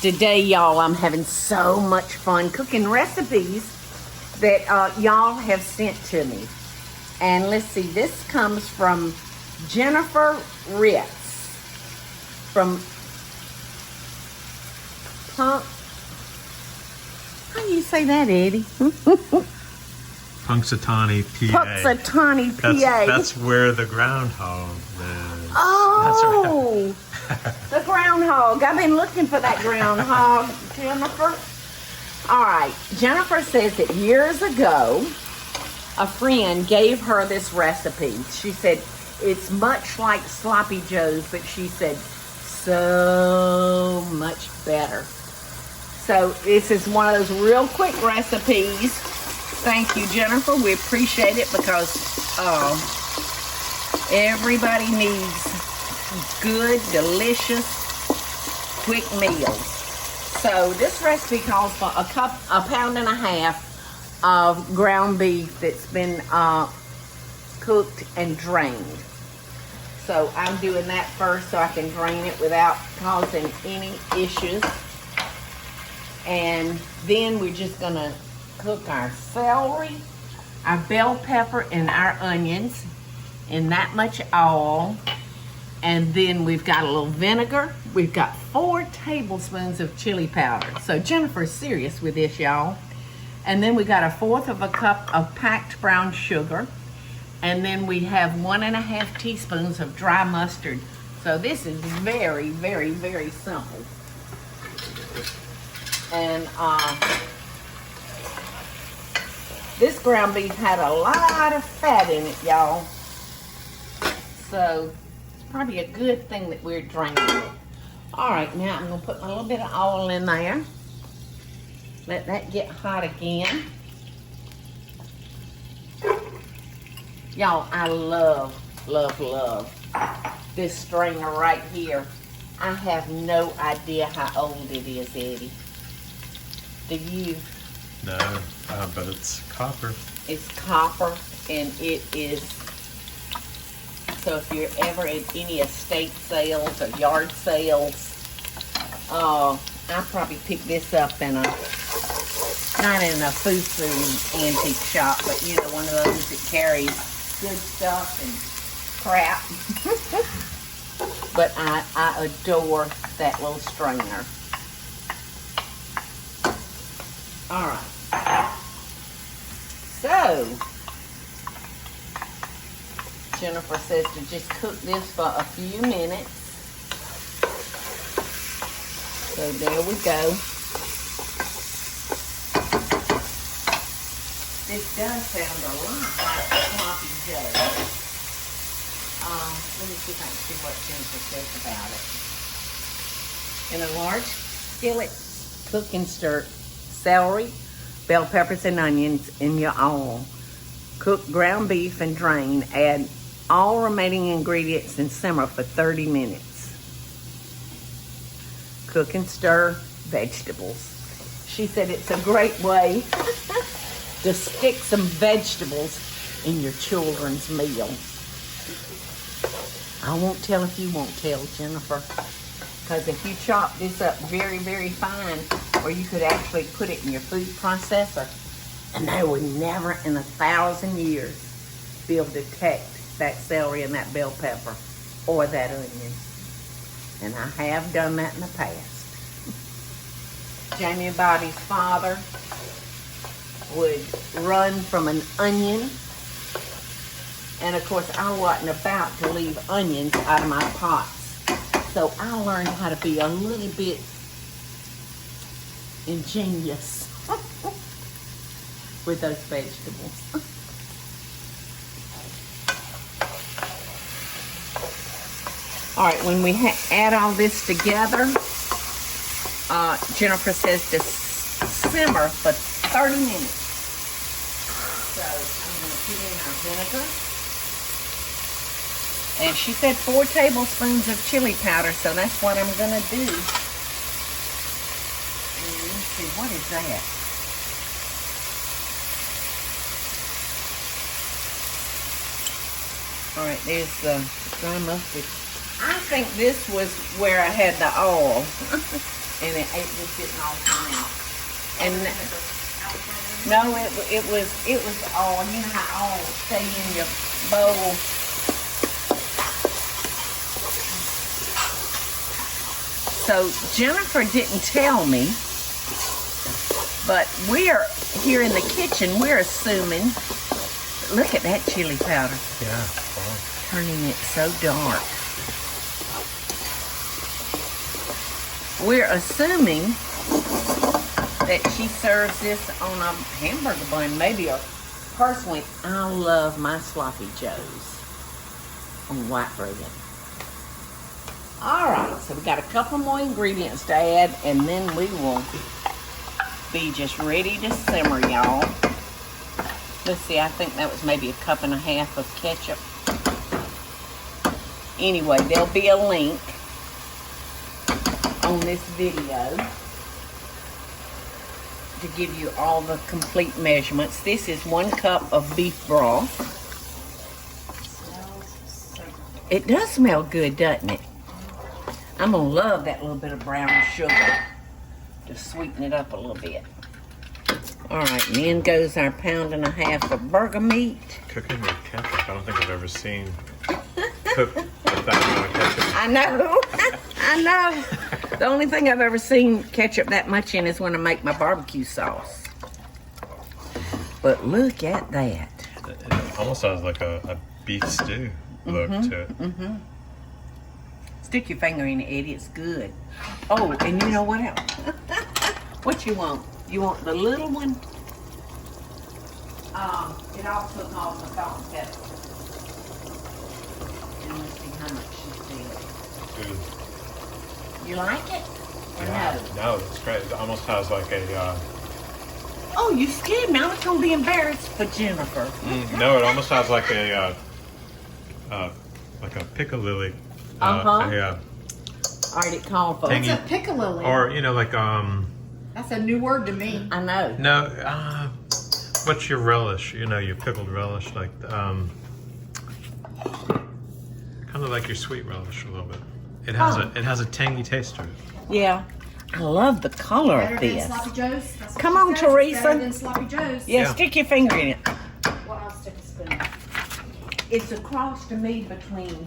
Today, y'all, I'm having so much fun cooking recipes that y'all have sent to me. And let's see, this comes from Jennifer Ritz from how do you say that, Eddie? Punxsutawney, PA. Punxsutawney, PA. That's where the groundhog lives. Oh, that's right. The groundhog. I've been looking for that groundhog, Jennifer. All right. Jennifer says that years ago, a friend gave her this recipe. She said it's much like Sloppy Joe's, but she said so much better. So this is one of those real quick recipes. Thank you, Jennifer. We appreciate it because everybody needs good, delicious, quick meals. So this recipe calls for a pound and a half of ground beef that's been cooked and drained. So I'm doing that first so I can drain it without causing any issues. And then we're just gonna cook our celery, our bell pepper, and our onions in that much oil. And then we've got a little vinegar. We've got 4 tablespoons of chili powder. So Jennifer's serious with this, y'all. And then we got 1/4 of a cup of packed brown sugar. And then we have 1½ teaspoons of dry mustard. So this is very, very, very simple. And this ground beef had a lot of fat in it, y'all. So it's probably a good thing that we're draining it. All right, now I'm gonna put a little bit of oil in there. Let that get hot again. Y'all, I love, love, love this strainer right here. I have no idea how old it is, Eddie. Do you? No, but it's copper. It's copper, and it is, so if you're ever at any estate sales or yard sales, I probably picked this up in not in a food antique shop, but you know, one of those that carries good stuff and crap. But I adore that little strainer. All right. So, Jennifer says to just cook this for a few minutes. So there we go. This does sound a lot like Sloppy Joe. Let me see if I can see what Jennifer says about it. In a large skillet, cook and stir celery, bell peppers, and onions in your oil. Cook ground beef and drain. Add all remaining ingredients and simmer for 30 minutes. Cook and stir vegetables. She said it's a great way to stick some vegetables in your children's meal. I won't tell if you won't tell, Jennifer. Because if you chop this up very, very fine, or you could actually put it in your food processor, and they would never in 1,000 years be able to detect that celery and that bell pepper or that onion. And I have done that in the past. Jamie and Bobby's father would run from an onion. And of course, I wasn't about to leave onions out of my pots. So I learned how to be a little bit ingenious with those vegetables. All right, when we add all this together, Jennifer says to simmer for 30 minutes. So I'm going to put in our vinegar. And she said 4 tablespoons of chili powder, so that's what I'm going to do. And let's see, what is that? All right, there's the dry mustard. I think this was where I had the oil. and it was getting all fine. And no, it was all, you know how all stay in your bowl. So Jennifer didn't tell me, but we're here in the kitchen. We're assuming. Look at that chili powder. Yeah. Wow. Turning it so dark. We're assuming that she serves this on a hamburger bun, maybe. Or personally, I love my sloppy joes on white bread. All right, so we got a couple more ingredients to add, and then we will be just ready to simmer, y'all. Let's see, I think that was maybe 1.5 cups of ketchup. Anyway, there'll be a link on this video to give you all the complete measurements. This is 1 cup of beef broth. It does smell good, doesn't it? I'm gonna love that little bit of brown sugar to sweeten it up a little bit. All right, and in goes our 1.5 pounds of burger meat. Cooking with ketchup. I don't think I've ever seen cook with that amount of ketchup. I know. I know. The only thing I've ever seen ketchup that much in is when I make my barbecue sauce. But look at that. It almost sounds like a beef stew look to it. Mm-hmm. Stick your finger in it, Eddie. It's good. Oh, and you know what else? What you want? You want the little one? It also calls the salt and pepper. And let's see how much she said. Good. You like it? Or Yeah. no? No, it's great. It almost has like a. Oh, you scared me. I was gonna be embarrassed for Jennifer. No, it almost has like a piccalilli. All right, it called for. Tangy. What's a piccalilli? Or like That's a new word to me. I know. No, what's your relish? You know, your pickled relish, like kind of like your sweet relish a little bit. It has a tangy taste to it. Yeah, I love the color Better of than this. sloppy joes. That's what Come she on, says. It's Teresa. Better than sloppy joes. Yeah, Yeah. stick your finger in it. Well, I'll stick a spoon. It's a cross to me between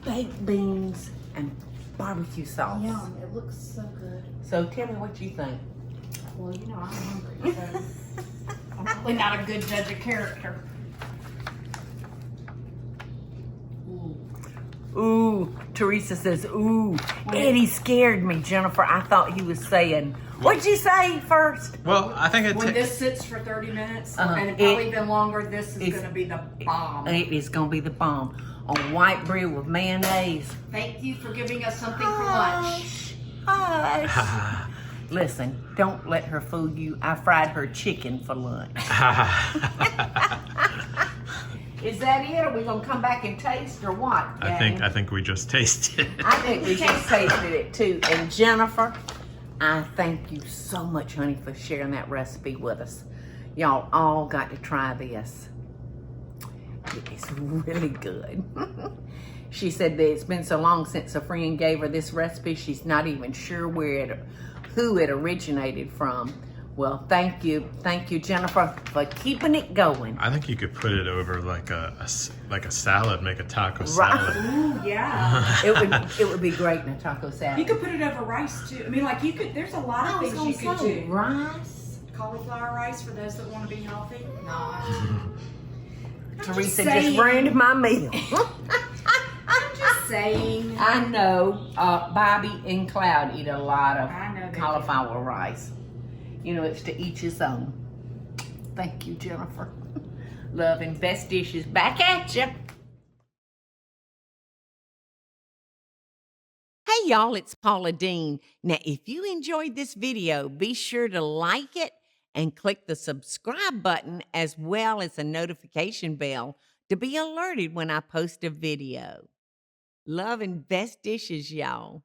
baked beans and barbecue sauce. Yum! It looks so good. So tell me what you think. Well, you know I'm hungry, so I'm probably not a good judge of character. Ooh, Teresa says, ooh. Eddie scared me, Jennifer. I thought he was saying, what'd you say first? Well, I think When this sits for 30 minutes, Uh-huh. and probably It- even longer, this is it's- going to be the bomb. It is going to be the bomb. On white bread with mayonnaise. Thank you for giving us something for lunch. Hush. Listen, don't let her fool you. I fried her chicken for lunch. Is that it? Are we gonna come back and taste or what? I think we just tasted it. I think we just tasted it too. And Jennifer, I thank you so much, honey, for sharing that recipe with us. Y'all all got to try this. It is really good. She said that it's been so long since a friend gave her this recipe, she's not even sure who it originated from. Well, thank you, Jennifer, for keeping it going. I think you could put it over like a salad, make a taco salad. Ooh, yeah. It would be great in a taco salad. You could put it over rice too. I mean, like there's a lot of things you could do. Rice. Cauliflower rice for those that want to be healthy. No. Teresa saying. just ruined my meal. I'm just saying. I know Bobby and Cloud eat a lot of I know they do. cauliflower rice. You know, it's to each his own. Thank you, Jennifer. Love and best dishes back at you. Hey y'all, it's Paula Deen. Now, if you enjoyed this video, be sure to like it and click the subscribe button as well as the notification bell to be alerted when I post a video. Love and best dishes, y'all.